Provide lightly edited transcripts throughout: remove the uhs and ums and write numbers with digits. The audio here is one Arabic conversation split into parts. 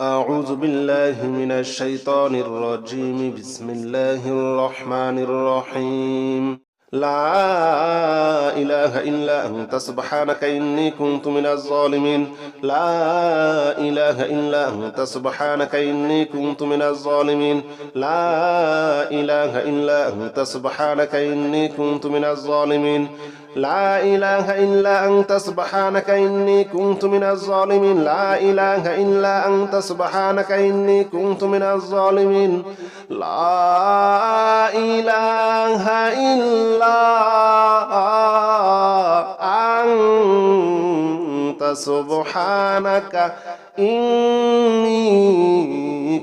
أعوذ بالله من الشيطان الرجيم بسم الله الرحمن الرحيم لا إله إلا أنت سبحانك إني كنت من الظالمين لا إله إلا أنت سبحانك إني كنت من الظالمين لا إله إلا أنت سبحانك إني كنت من الظالمين لا إله إلا أنت سبحانك إني كنت من الظالمين لا إله إلا أنت سبحانك إني كنت من الظالمين لا إله إلا أنت سبحانك إني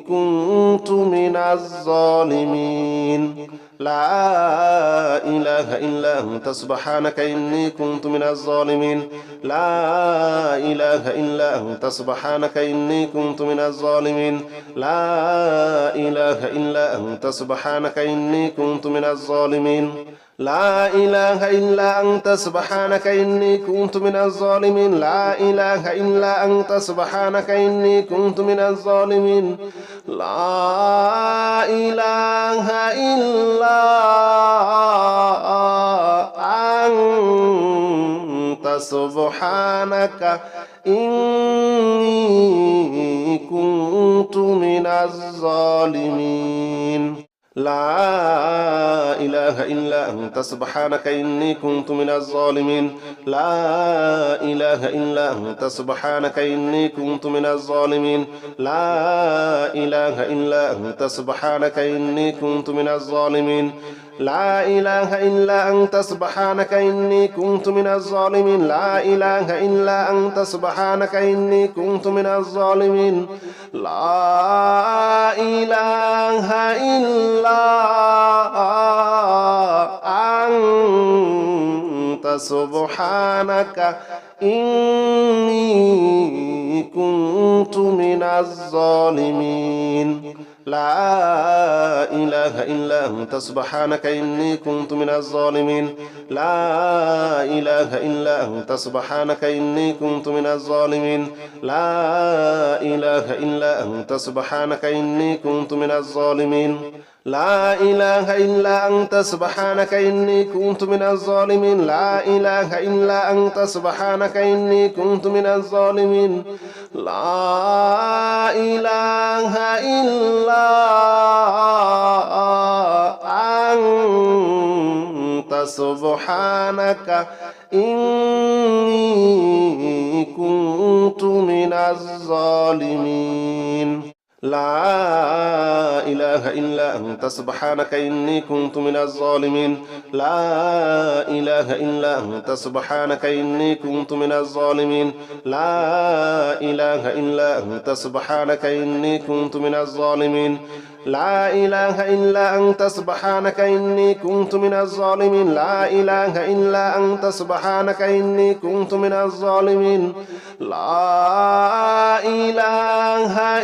كنت من الظالمين لا إله إلا أنت سبحانك إني كنت من الظالمين لا إله إلا أنت سبحانك إني كنت من الظالمين لا إله إلا أنت سبحانك إني كنت من الظالمين لا إله إلا أنت سبحانك إني كنت من الظالمين لا إله إلا أنت سبحانك إني كنت من الظالمين لا إله إلا أنت سبحانك إني كنت من الظالمين لا إله إلا أنت سبحانك إني كنت من الظالمين لا إله إلا أنت سبحانك إني كنت من الظالمين لا إله إلا أنت سبحانك إني كنت من الظالمين لا إله إلا أنت سبحانك إني كنت من الظالمين لا إله إلا أنت سبحانك إني كنت من الظالمين لا إله إلا أنت سبحانك إني كنت من الظالمين لا إله إلا أنت سبحانك إني كنت من الظالمين لا إله إلا أنت سبحانك إني كنت من الظالمين لا إله إلا أنت سبحانك إني كنت من الظالمين لا إله إلا أنت سبحانك إني كنت من الظالمين لا إله إلا أنت سبحانك إني كنت من الظالمين لا إله إلا أنت سبحانك إني كنت من الظالمين لا إله إلا أنت سبحانك إني كنت من الظالمين لا إله إلا أنت سبحانك إني كنت من الظالمين لا إله إلا أنت سبحانك إني كنت من الظالمين لا إله إلا أنت سبحانك إني كنت من الظالمين لا إله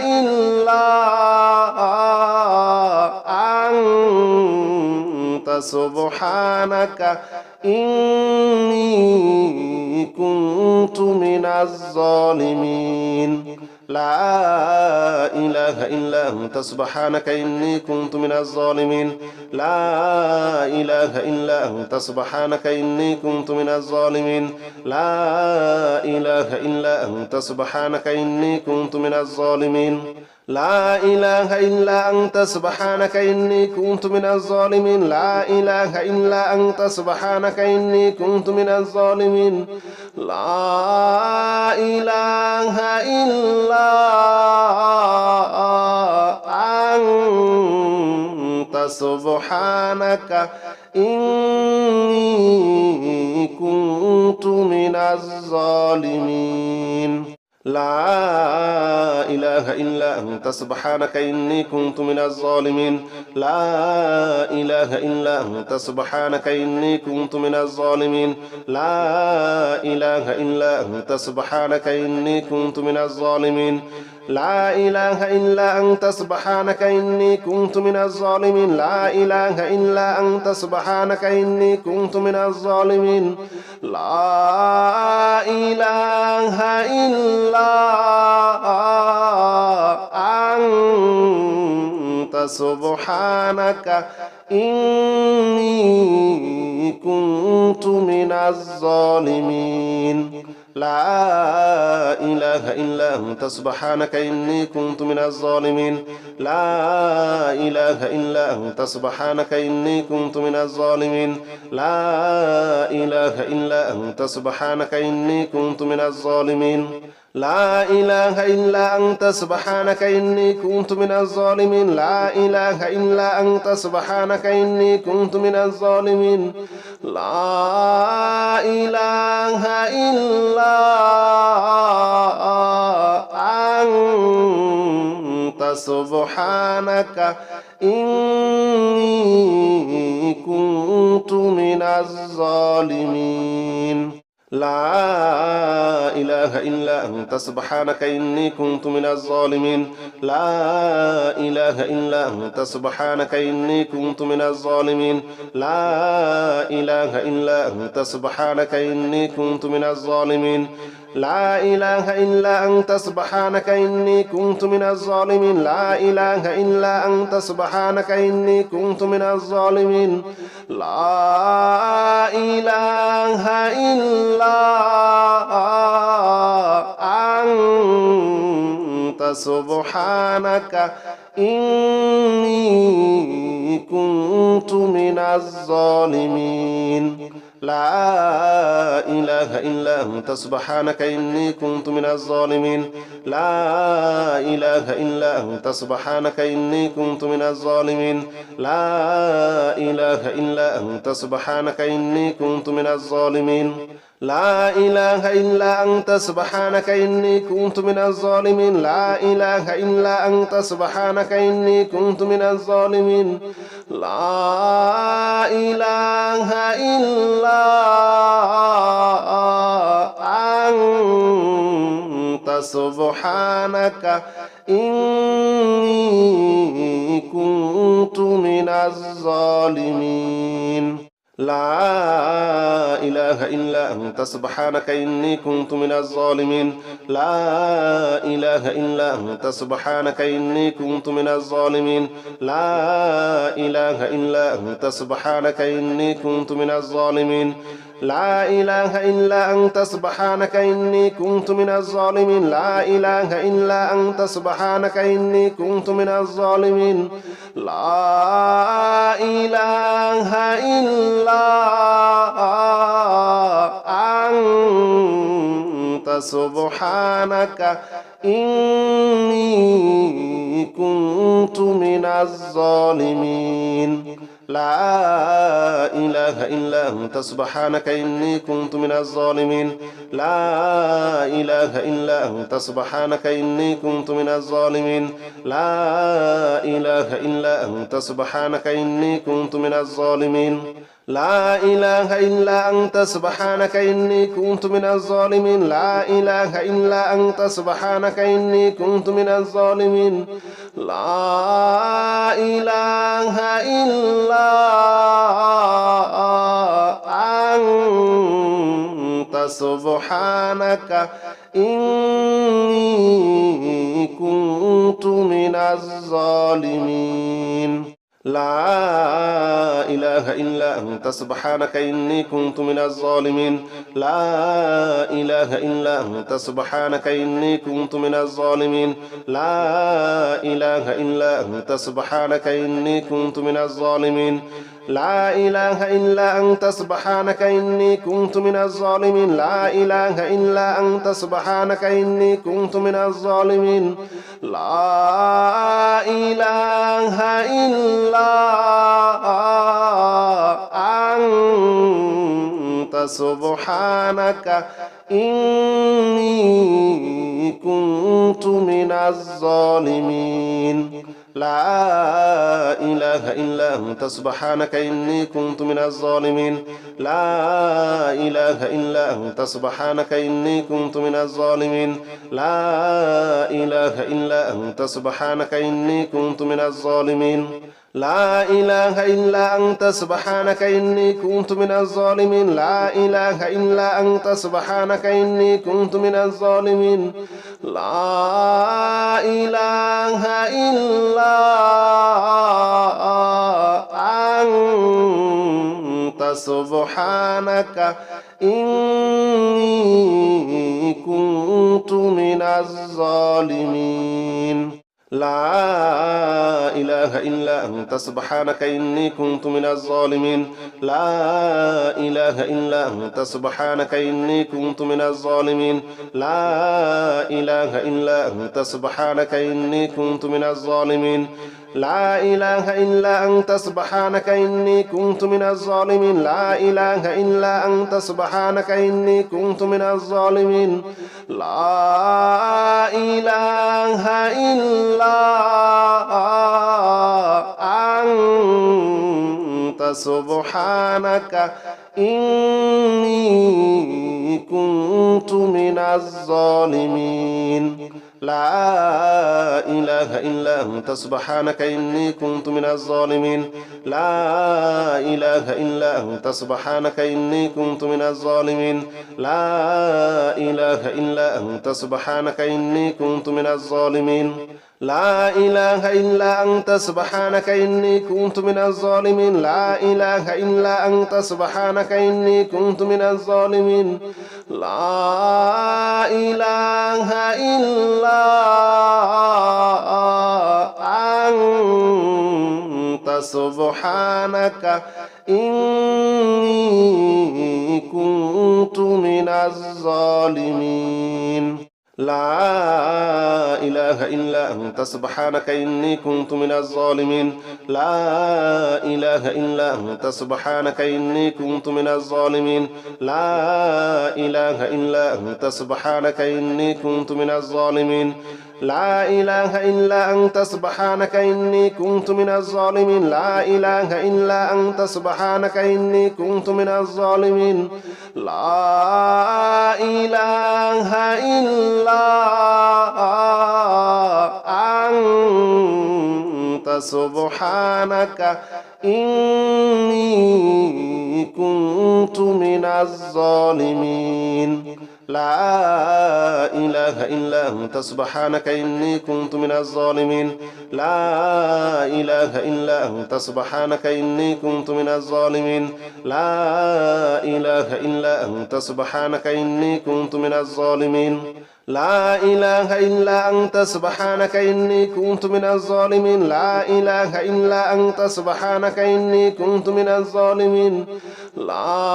إلا أنت سبحانك إني كنت من الظالمين لا إله إلا أنت سبحانك إني كنت من الظالمين لا إله إلا أنت سبحانك إني كنت من الظالمين لا إله إلا أنت سبحانك إني كنت من الظالمين لا إله إلا أنت سبحانك إني كنت من الظالمين لا إله إلا أنت سبحانك إني كنت من الظالمين لا إله إلا أنت سبحانك إني كنت من الظالمين لا إله إلا أنت سبحانك إني كنت من الظالمين لا إله إلا أنت سبحانك إني كنت من الظالمين لا إله إلا أنت سبحانك إني كنت من الظالمين لا إله إلا أنت سبحانك إني كنت من الظالمين لا إله إلا أنت سبحانك إني كنت من الظالمين لا إله إلا أنت سبحانك إني كنت من الظالمين لا إله إلا سبحانك إني كنت من الظالمين لا إله إلا أنت سبحانك إني كنت من الظالمين لا إله إلا أنت سبحانك إني كنت من الظالمين لا إله إلا أنت سبحانك إني كنت من الظالمين لا إله إلا أنت سبحانك إني كنت من الظالمين لا إله إلا أنت سبحانك إني كنت من الظالمين لا إله إلا أنت سبحانك إني كنت من الظالمين لا إله إلا أنت سبحانك إني كنت من الظالمين لا إله إلا أنت سبحانك إني كنت من الظالمين لا إله إلا أنت سبحانك إني كنت من الظالمين لا إله إلا أنت سبحانك إني كنت من الظالمين لا إله إلا أنت سبحانك إني كنت من الظالمين لا إله إلا أنت سبحانك إني كنت من الظالمين لا إله إلا أنت سبحانك إني كنت من الظالمين لا إله إلا أنت سبحانك إني كنت من الظالمين لا إله إلا أنت سبحانك إني كنت من الظالمين لا إله إلا أنت سبحانك إني كنت من الظالمين لا إله إلا أنت سبحانك إني كنت من الظالمين لا إله إلا أنت سبحانك إني كنت من الظالمين لا إله إلا أنت سبحانك إني كنت من الظالمين لا إله إلا أنت سبحانك إني كنت من الظالمين لا إله إلا أنت سبحانك إني كنت من الظالمين لا إله إلا أنت سبحانك إني كنت من الظالمين لا إله إلا أنت سبحانك إني كنت من الظالمين لا إله إلا أنت سبحانك إني كنت من الظالمين لا إله إلا أنت سبحانك إني كنت من الظالمين لا إله إلا أنت سبحانك إني كنت من الظالمين لا إله إلا أنت سبحانك إني كنت من الظالمين لا إله إلا أنت سبحانك إني كنت من الظالمين لا إله إلا أنت سبحانك إني كنت من الظالمين لا إله إلا أنت سبحانك إني كنت من الظالمين لا إله إلا أنت سبحانك إني كنت من الظالمين لا إله إلا أنت سبحانك إني كنت من الظالمين لا إله إلا أنت سبحانك إني كنت من الظالمين لا إله إلا أنت سبحانك إني كنت من الظالمين لا إله إلا أنت سبحانك إني كنت من الظالمين لا إله إلا أنت سبحانك إني كنت من الظالمين لا إله إلا أنت سبحانك إني كنت من الظالمين لا إله إلا أنت سبحانك إني كنت من الظالمين لا إله إلا أنت سبحانك إني كنت من الظالمين لا إله إلا أنت سبحانك إني كنت من الظالمين لا إله إلا أنت سبحانك إني كنت من الظالمين لا إله إلا سبحانك إني كنت من الظالمين لا إله إلا أنت سبحانك إني كنت من الظالمين لا إله إلا أنت سبحانك إني كنت من الظالمين لا إله إلا أنت سبحانك إني كنت من الظالمين لا إله إلا أنت سبحانك إني كنت من الظالمين لا إله إلا أنت سبحانك إني كنت من الظالمين لا إله إلا أنت سبحانك إني كنت من الظالمين لا إله إلا أنت سبحانك إني كنت من الظالمين لا إله إلا أنت سبحانك إني كنت من الظالمين لا إله إلا أنت سبحانك إني كنت من الظالمين لا إله إلا أنت سبحانك إني كنت من الظالمين لا إله إلا أنت سبحانك إني كنت من الظالمين لا إله إلا أنت سبحانك إني كنت من الظالمين لا إله إلا أنت سبحانك إني كنت من الظالمين لا إله إلا أنت سبحانك إني كنت من الظالمين لا إله إلا أنت سبحانك إني كنت من الظالمين لا إله إلا أنت سبحانك إني كنت من الظالمين لا إله إلا أنت سبحانك إني كنت من الظالمين لا إله إلا أنت سبحانك إني كنت من الظالمين لا إله إلا أنت سبحانك إني كنت من الظالمين لا إله إلا أنت سبحانك إني كنت من الظالمين لا إله إلا أنت سبحانك إني كنت من الظالمين لا إله إلا أنت سبحانك إني كنت من الظالمين لا إله إلا أنت سبحانك إني كنت من الظالمين لا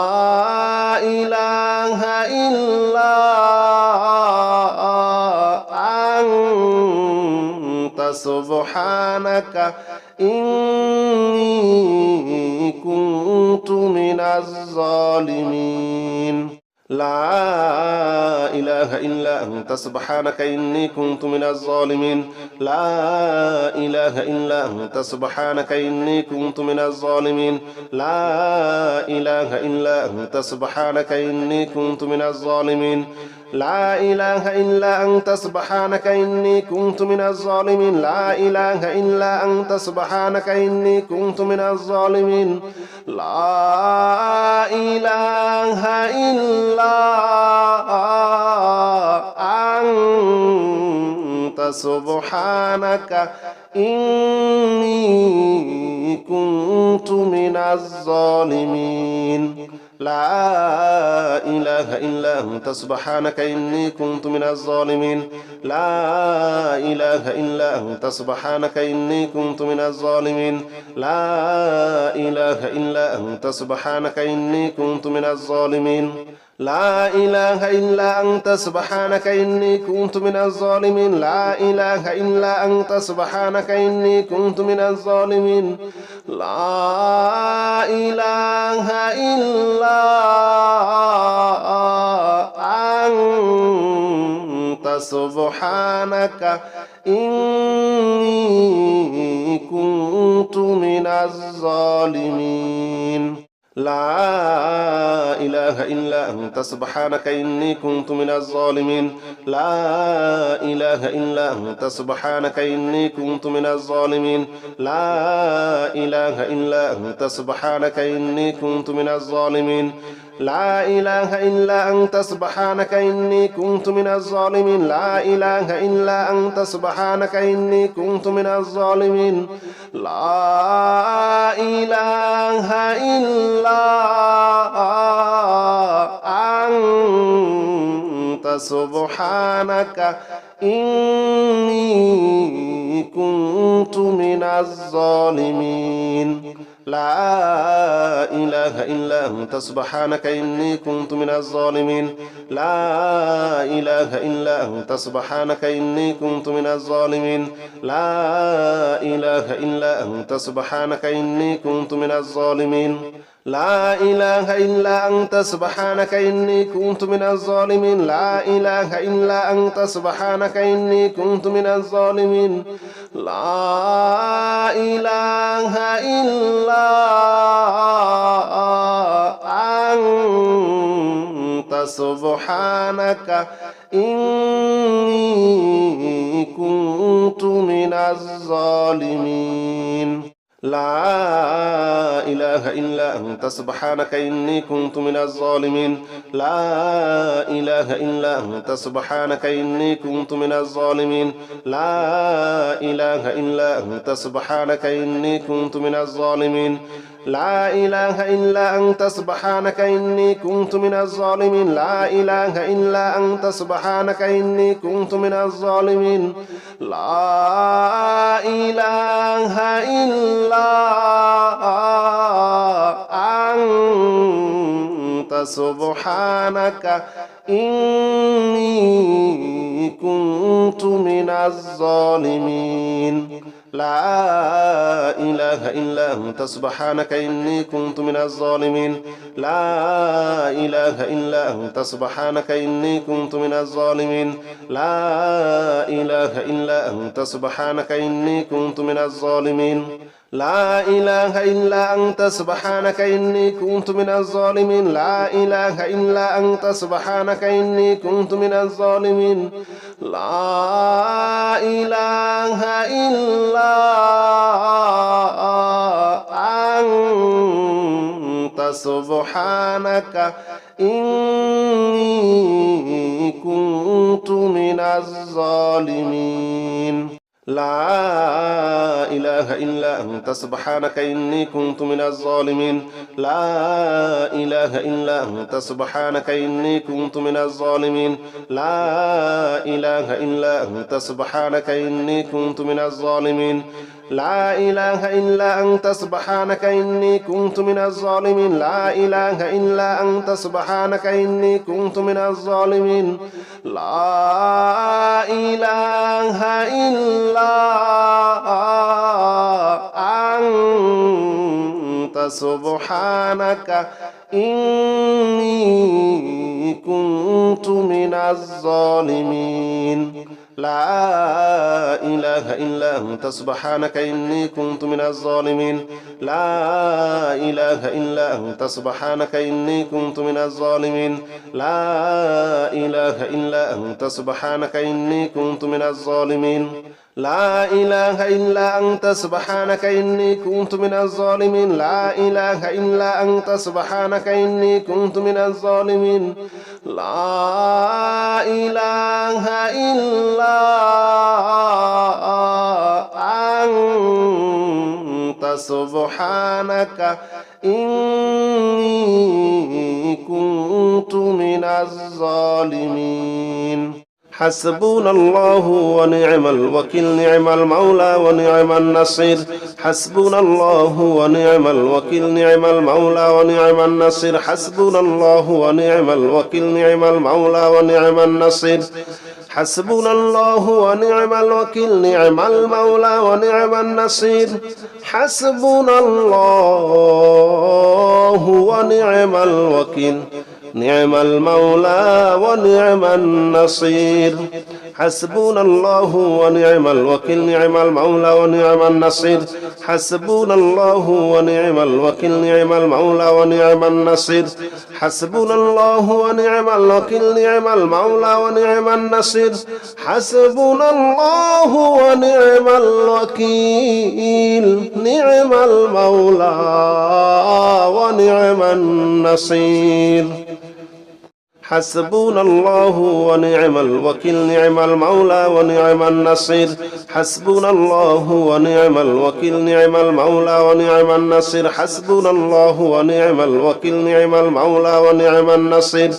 إله إلا أنت سبحانك إني كنت من الظالمين لا إله إلا أنت سبحانك إني كنت من الظالمين لا إله إلا أنت سبحانك إني كنت من الظالمين لا إله إلا أنت سبحانك إني كنت من الظالمين لا إله إلا أنت سبحانك إني كنت من الظالمين لا إله إلا أنت سبحانك إني كنت من الظالمين لا إله إلا أنت سبحانك إني كنت من الظالمين لا إله إلا أنت سبحانك إني كنت من الظالمين لا إله إلا أنت سبحانك إني كنت من الظالمين لا إله إلا أنت سبحانك إني كنت من الظالمين لا إله إلا أنت سبحانك إني كنت من الظالمين لا إله إلا أنت سبحانك إني كنت من الظالمين لا إله إلا أنت سبحانك إني كنت من الظالمين لا إله إلا أنت سبحانك إني كنت من الظالمين لا إله إلا أنت سبحانك إني كنت من الظالمين لا إله إلا أنت سبحانك إني كنت من الظالمين لا إله إلا أنت سبحانك إني كنت من الظالمين لا إله إلا أنت سبحانك إني كنت من الظالمين لا إله إلا أنت سبحانك إني كنت من الظالمين لا إله إلا أنت سبحانك إني كنت من الظالمين لا إله إلا أنت سبحانك إني كنت من الظالمين لا إله إلا أنت سبحانك إني كنت من الظالمين لا إله إلا أنت سبحانك إني كنت من الظالمين لا إله إلا أنت سبحانك إني كنت من الظالمين لا إله إلا أنت سبحانك إني كنت من الظالمين لا إله إلا أنت سبحانك إني كنت من الظالمين لا إله إلا أنت سبحانك إني كنت من الظالمين لا إله إلا أنت سبحانك إني كنت من الظالمين لا إله إلا أنت سبحانك إني كنت من الظالمين لا إله إلا أنت سبحانك إني كنت من الظالمين لا إله إلا أنت سبحانك إني كنت من الظالمين لا إله إلا أنت سبحانك إني كنت من الظالمين لا إله إلا أنت سبحانك إني كنت من الظالمين لا إله إلا أنت سبحانك إني كنت من الظالمين لا إله إلا أنت سبحانك إني كنت من الظالمين لا إله إلا أنت سبحانك إني كنت من الظالمين لا إله إلا أنت سبحانك إني كنت من الظالمين لا إله إلا أنت سبحانك إني كنت من الظالمين لا إله إلا أنت سبحانك إني كنت من الظالمين لا إله إلا أنت سبحانك إني كنت من الظالمين لا إله إلا أنت سبحانك إني كنت من الظالمين لا إله إلا أنت سبحانك إني كنت من الظالمين لا إله إلا أنت سبحانك إني كنت من الظالمين لا إله إلا أنت سبحانك إني كنت من الظالمين لا إله إلا أنت سبحانك إني كنت من الظالمين لا إله إلا أنت سبحانك إني كنت من الظالمين لا إله إلا أنت سبحانك إني كنت من الظالمين لا إله إلا أنت سبحانك إني كنت من الظالمين لا إله إلا أنت سبحانك إني كنت من الظالمين حسبنا الله ونعم الوكيل نعم المولى ونعم النصير حسبنا الله ونعم الوكيل نعم المولى ونعم النصير حسبنا الله ونعم الوكيل نعم المولى ونعم النصير حسبنا الله ونعم الوكيل نعم المولى ونعم النصير حسبنا الله ونعم الوكيل نعم المولى ونعم النصير حسبنا الله ونعم الوكيل نعم المولى ونعم النصير حسبنا الله ونعم الوكيل نعم المولى ونعم النصير حسبنا الله ونعم الوكيل نعم المولى ونعم النصير حسبنا الله ونعم الوكيل نعم المولى ونعم النصير حسبنا الله ونعم الوكيل نعم المولى ونعم النصير حسبنا الله ونعم الوكيل نعم المولى ونعم النصير حسبنا الله ونعم الوكيل نعم المولى ونعم النصير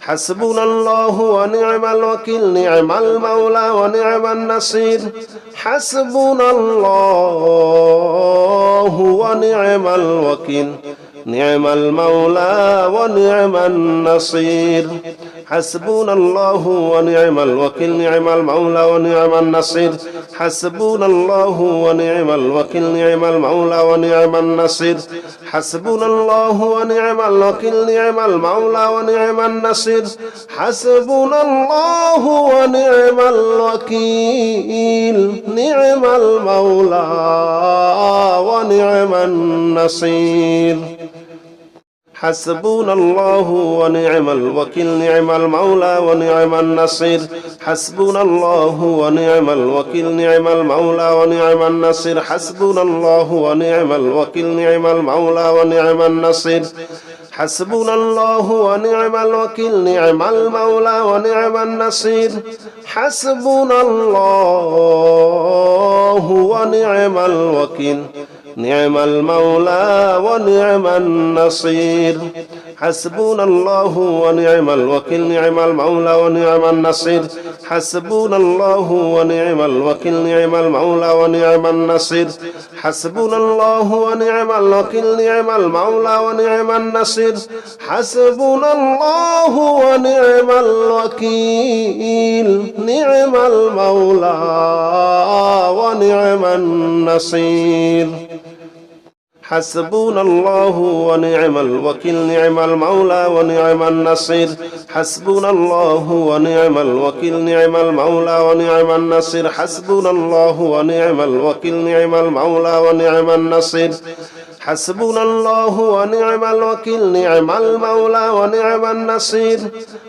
حسبنا الله ونعم الوكيل نعم المولى ونعم النصير حسبنا الله ونعم الوكيل نعم المولى ونعم النصير حسبنا الله ونعم الوكيل نعم المولى ونعم النصير حسبنا الله ونعم الوكيل نعم المولى ونعم النصير حسبنا الله ونعم الوكيل نعم المولى ونعم النصير حسبنا الله ونعم الوكيل نعم المولى ونعم النصير حسبنا الله ونعم الوكيل نعم المولى ونعم النصير حسبنا الله ونعم الوكيل نعم المولى ونعم النصير حسبنا الله ونعم الوكيل نعم المولى ونعم النصير حسبنا الله ونعم الوكيل نعم المولى ونعم النصير حسبنا الله ونعم الوكيل نعم المولى ونعم النصير حسبنا الله ونعم الوكيل نعم المولى ونعم النصير حسبنا الله ونعم الوكيل نعم المولى ونعم النصير حسبنا الله ونعم الوكيل نعم المولى ونعم النصير حسبنا الله ونعم الوكيل نعم المولى ونعم النصير حسبنا الله ونعم الوكيل نعم المولى ونعم النصير حسبنا الله ونعم الوكيل نعم المولى ونعم النصير حسبنا الله ونعم الوكيل نعم المولى ونعم النصير حسبنا الله ونعم الوكيل نعم المولى ونعم النصير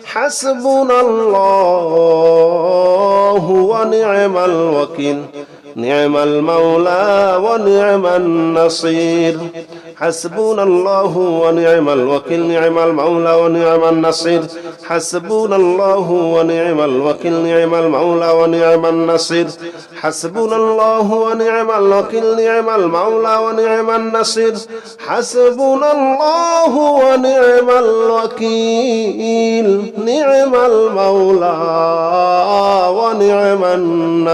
حسبنا الله ونعم الوكيل نعم المولى ونعم النصير حسبنا الله ونعم الوكيل نعم المولى ونعم النصير حسبنا الله ونعم الوكيل نعم المولى ونعم النصير حسبنا الله ونعم الوكيل نعم المولى ونعم النصير حسبنا الله ونعم الوكيل نعم المولى ونعم النصير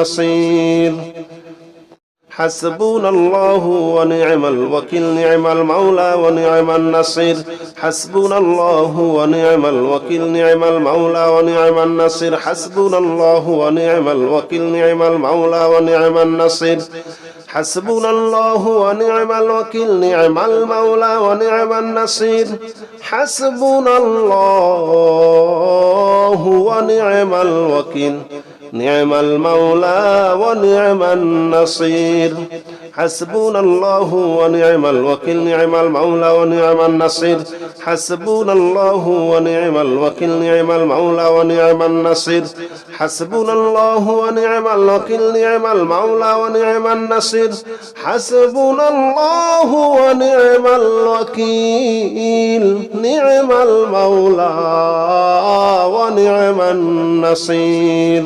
حسبنا الله ونعم الوكيل نعم المولى ونعم النصير حسبنا الله ونعم الوكيل نعم المولى ونعم النصير حسبنا الله ونعم الوكيل نعم المولى ونعم النصير حسبنا الله ونعم الوكيل نعم المولى ونعم النصير حسبنا الله ونعم الوكيل نعم المولى ونعم النصير حسبنا الله ونعم الوكيل نعم المولى ونعم النصير حسبنا الله ونعم الوكيل نعم المولى ونعم النصير حسبنا الله ونعم الوكيل نعم المولى ونعم النصير حسبنا الله ونعم الوكيل نعم المولى ونعم النصير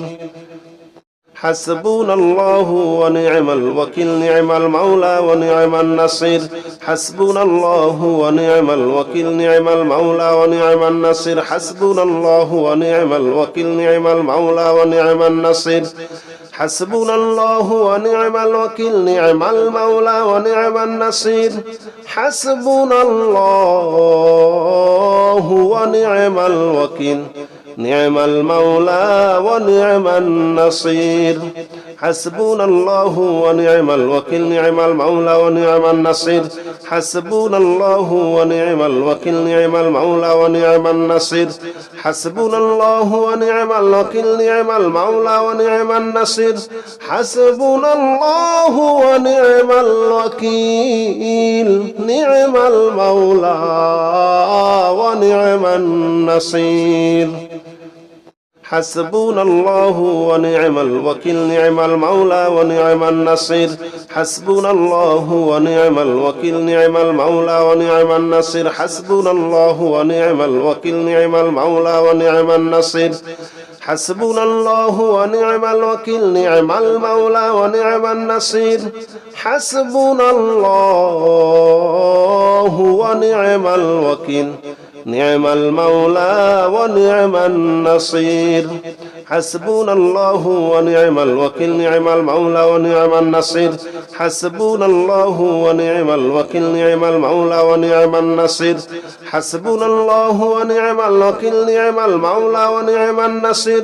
حسبنا الله ونعم الوكيل نعم المولى ونعم النصير حسبنا الله ونعم الوكيل نعم المولى ونعم النصير حسبنا الله ونعم الوكيل نعم المولى ونعم النصير حسبنا الله ونعم الوكيل نعم المولى ونعم النصير حسبنا الله ونعم الوكيل نعم المولى ونعم النصير حسبنا الله ونعم الوكيل نعم المولى ونعم النصير حسبنا الله ونعم الوكيل نعم المولى ونعم النصير حسبنا الله ونعم الوكيل نعم المولى ونعم النصير حسبنا الله ونعم الوكيل نعم المولى ونعم النصير حسبنا الله ونعم الوكيل نعم المولى ونعم النصير حسبنا الله ونعم الوكيل نعم المولى ونعم النصير حسبنا الله ونعم الوكيل نعم المولى ونعم النصير حسبنا الله ونعم الوكيل نعم المولى ونعم النصير حسبنا الله ونعم الوكيل نعم المولى ونعم النصير حسبنا الله ونعم الوكيل نعم المولى ونعم النصير حسبنا الله ونعم الوكيل نعم المولى ونعم النصير حسبنا الله ونعم الوكيل نعم المولى ونعم النصير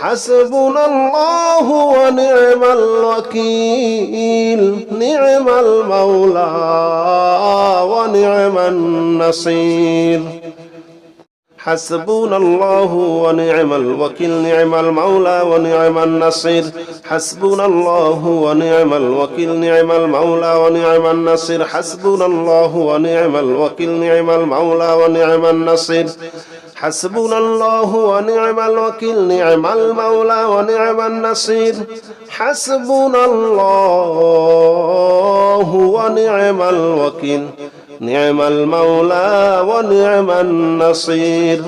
حسبنا الله ونعم الوكيل نعم المولى ونعم النصير حسبنا الله ونعم الوكيل نعم المولى ونعم النصير حسبنا الله ونعم الوكيل نعم المولى ونعم النصير حسبنا الله ونعم الوكيل نعم المولى ونعم النصير حسبنا الله ونعم الوكيل نعم المولى ونعم النصير حسبنا الله ونعم الوكيل نعم المولى ونعم النصير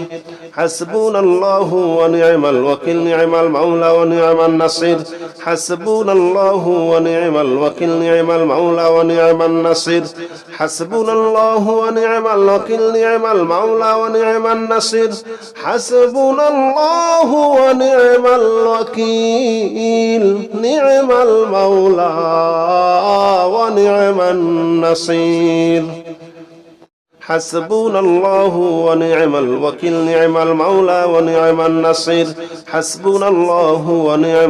حسبنا الله ونعم الوكيل نعم المولى ونعم النصير حسبنا الله ونعم الوكيل نعم المولى ونعم النصير حسبنا الله ونعم الوكيل نعم المولى ونعم النصير حسبنا الله ونعم الوكيل نعم المولى ونعم النصير حسبنا الله ونعم الوكيل نعم المولى ونعم النصير حسبنا الله ونعم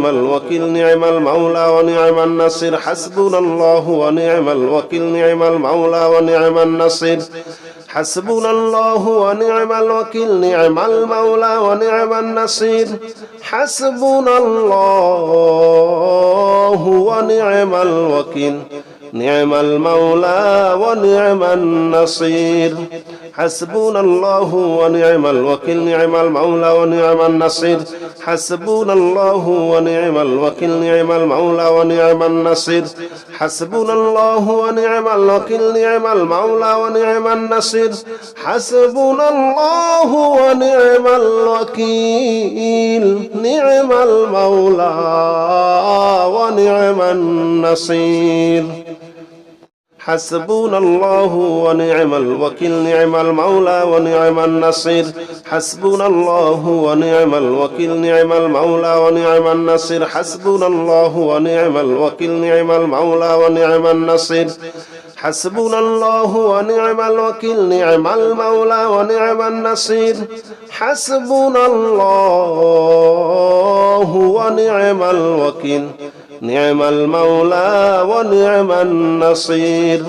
الوكيل نعم المولى ونعم النصير حسبنا الله ونعم الوكيل نعم المولى ونعم النصير حسبنا الله ونعم الوكيل نعم المولى ونعم النصير حسبنا الله ونعم الوكيل نعم المولى ونعم النصير حسبنا الله ونعم الوكيل نعم المولى ونعم النصير حسبنا الله ونعم الوكيل نعم المولى ونعم النصير حسبنا الله ونعم الوكيل نعم المولى ونعم النصير حسبنا الله ونعم الوكيل نعم المولى ونعم النصير حسبنا الله ونعم الوكيل نعم المولى ونعم النصير حسبنا الله ونعم الوكيل نعم المولى ونعم النصير حسبنا الله ونعم الوكيل نعم المولى ونعم النصير حسبنا الله ونعم الوكيل نعم المولى ونعم النصير حسبنا الله ونعم الوكيل نعم المولى ونعم النصير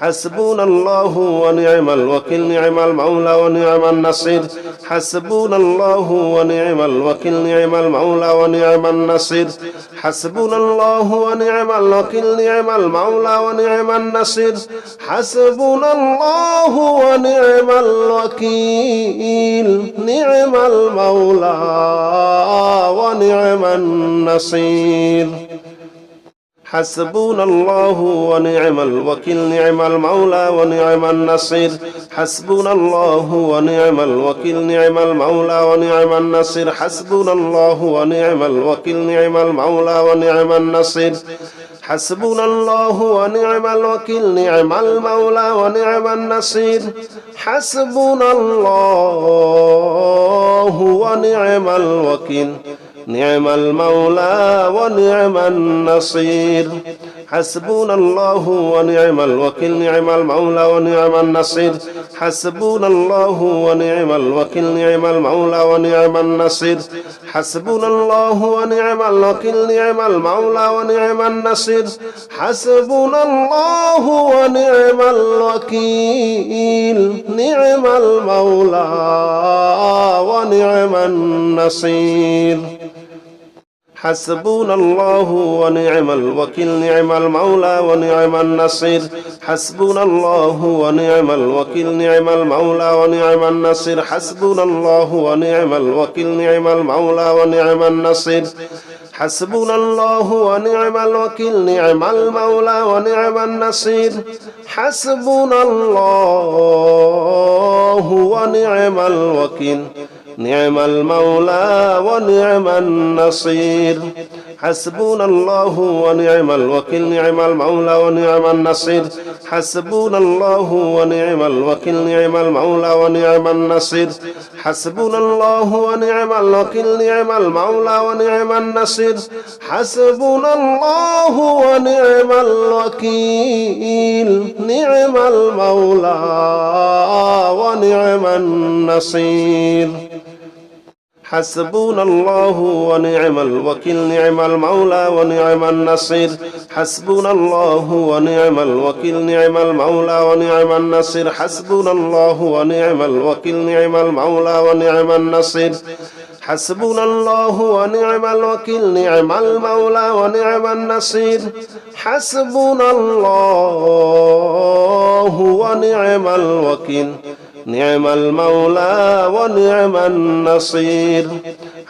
حسبنا الله ونعم الوكيل نعم المولى ونعم النصير حسبنا الله ونعم الوكيل نعم المولى ونعم النصير حسبنا الله ونعم الوكيل نعم المولى ونعم النصير حسبنا الله ونعم الوكيل نعم المولى ونعم النصير حسبنا الله ونعم الوكيل نعم المولى ونعم النصير حسبنا الله ونعم الوكيل نعم المولى ونعم النصير حسبنا الله ونعم الوكيل نعم المولى ونعم النصير حسبنا الله ونعم الوكيل نعم المولى ونعم النصير حسبنا الله ونعم الوكيل نعم المولى ونعم النصير حسبنا الله ونعم الوكيل نعم المولى ونعم النصير حسبنا الله ونعم الوكيل نعم المولى ونعم النصير حسبنا الله ونعم الوكيل نعم المولى ونعم النصير حسبنا الله ونعم الوكيل نعم المولى ونعم النصير حسبنا الله ونعم الوكيل نعم المولى ونعم النصير حسبنا الله ونعم الوكيل نعم المولى ونعم النصير حسبنا الله ونعم الوكيل نعم المولى ونعم النصير حسبنا الله ونعم الوكيل نعم المولى ونعم النصير حسبنا الله ونعم الوكيل نعم المولى ونعم النصير حسبنا الله ونعم الوكيل نعم المولى ونعم النصير حسبنا الله ونعم الوكيل نعم المولى ونعم النصير حسبنا الله ونعم الوكيل نعم المولى ونعم النصير حسبنا الله ونعم الوكيل نعم المولى ونعم النصير حسبنا الله ونعم الوكيل نعم المولى ونعم النصير حسبنا الله ونعم الوكيل نعم المولى ونعم النصير حسبنا الله ونعم الوكيل نعم المولى ونعم النصير حسبنا الله ونعم الوكيل نعم المولى ونعم النصير حسبنا الله ونعم الوكيل نعم المولى ونعم النصير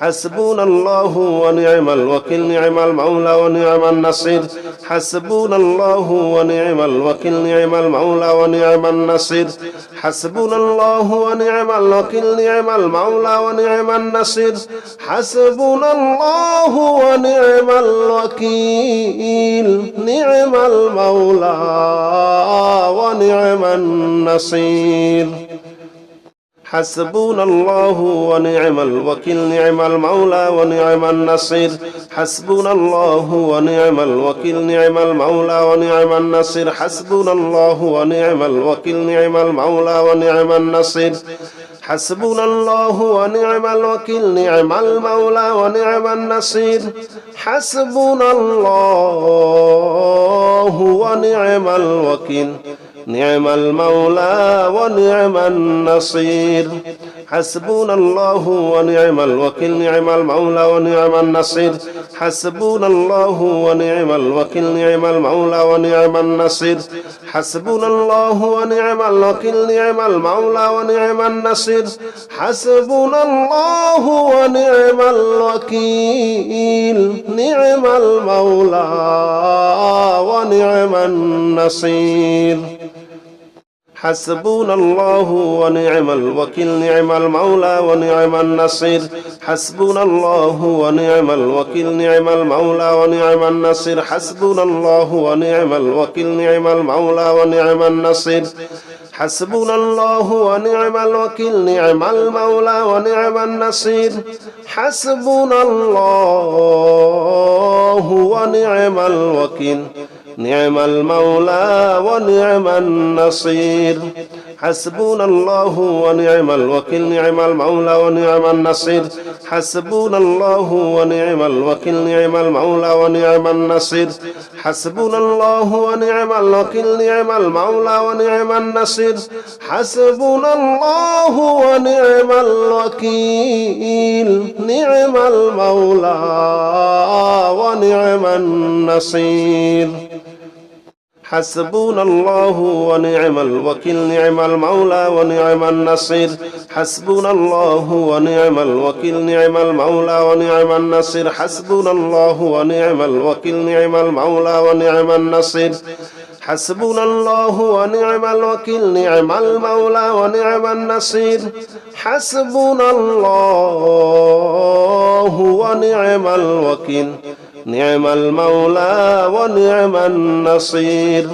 حسبنا الله ونعم الوكيل نعم المولى ونعم النصير حسبنا الله ونعم الوكيل نعم المولى ونعم النصير حسبنا الله ونعم الوكيل نعم المولى ونعم النصير حسبنا الله ونعم الوكيل نعم المولى ونعم النصير حسبنا الله ونعم الوكيل نعم المولى ونعم النصير حسبنا الله ونعم الوكيل نعم المولى ونعم النصير حسبنا الله ونعم الوكيل نعم المولى ونعم النصير حسبنا الله ونعم الوكيل نعم المولى ونعم النصير حسبنا الله ونعم الوكيل نعم المولى ونعم النصير حسبنا الله ونعم الوكيل نعم المولى ونعم النصير حسبنا الله ونعم الوكيل نعم المولى ونعم النصير حسبنا الله ونعم الوكيل نعم المولى ونعم النصير حسبنا الله ونعم الوكيل نعم المولى ونعم النصير حسبنا الله ونعم الوكيل نعم المولى ونعم النصير حسبنا الله ونعم الوكيل نعم المولى ونعم النصير حسبنا الله ونعم الوكيل نعم المولى ونعم النصير حسبنا الله ونعم الوكيل نعم المولى ونعم النصير حسبنا الله ونعم الوكيل نعم المولى ونعم النصير حسبنا الله ونعم الوكيل نعم المولى ونعم النصير حسبنا الله ونعم الوكيل نعم المولى ونعم النصير حسبنا الله ونعم الوكيل نعم المولى ونعم النصير حسبنا الله ونعم الوكيل نعم المولى ونعم النصير حسبنا الله ونعم الوكيل نعم المولى ونعم النصير حسبنا الله ونعم الوكيل نعم المولى ونعم النصير حسبنا الله ونعم الوكيل نعم المولى ونعم النصير حسبنا الله ونعم الوكيل نعم المولى ونعم النصير حسبنا الله ونعم الوكيل نعم المولى ونعم النصير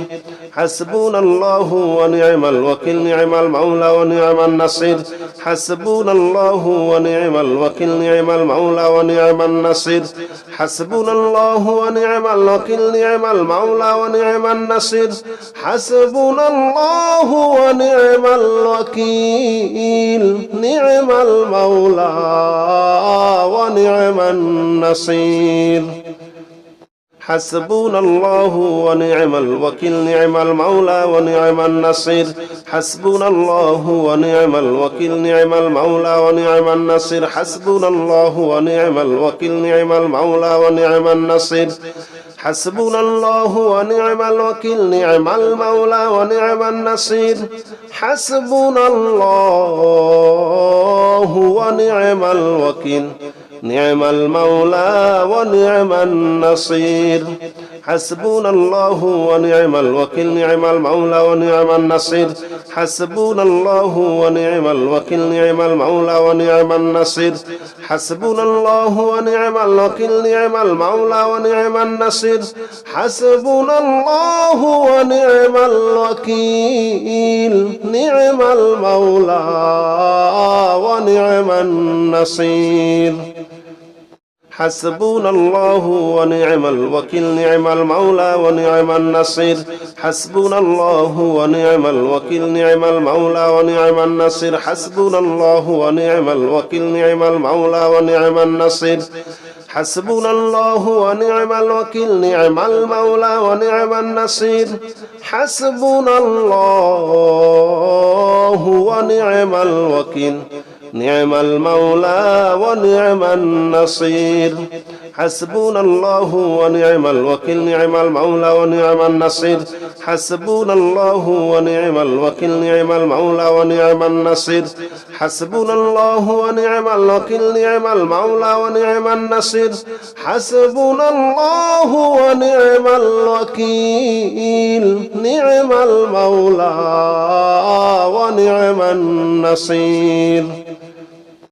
حسبنا الله ونعم الوكيل نعم المولى ونعم النصير حسبنا الله ونعم الوكيل نعم المولى ونعم النصير حسبنا الله ونعم الوكيل نعم المولى ونعم النصير حسبنا الله ونعم الوكيل نعم المولى ونعم النصير حسبنا الله ونعم الوكيل نعم المولى ونعم النصير حسبنا الله ونعم الوكيل نعم المولى ونعم النصير حسبنا الله ونعم الوكيل نعم المولى ونعم النصير حسبنا الله ونعم الوكيل نعم المولى ونعم النصير حسبنا الله ونعم الوكيل نعم المولى ونعم النصير حسبنا الله ونعم الوكيل نعم المولى ونعم النصير حسبنا الله ونعم الوكيل نعم المولى ونعم النصير حسبنا الله ونعم الوكيل نعم المولى ونعم النصير حسبنا الله ونعم الوكيل نعم المولى ونعم النصير حسبنا الله ونعم الوكيل نعم المولى ونعم النصير حسبنا الله ونعم الوكيل نعم المولى ونعم النصير حسبنا الله ونعم الوكيل نعم المولى ونعم النصير حسبنا الله ونعم الوكيل نعم المولى ونعم النصير حسبنا الله ونعم الوكيل نعم المولى ونعم النصير حسبنا الله ونعم الوكيل نعم المولى ونعم النصير حسبنا الله ونعم الوكيل نعم المولى ونعم النصير حسبنا الله ونعم الوكيل نعم المولى ونعم النصير حسبنا الله ونعم الوكيل نعم المولى ونعم النصير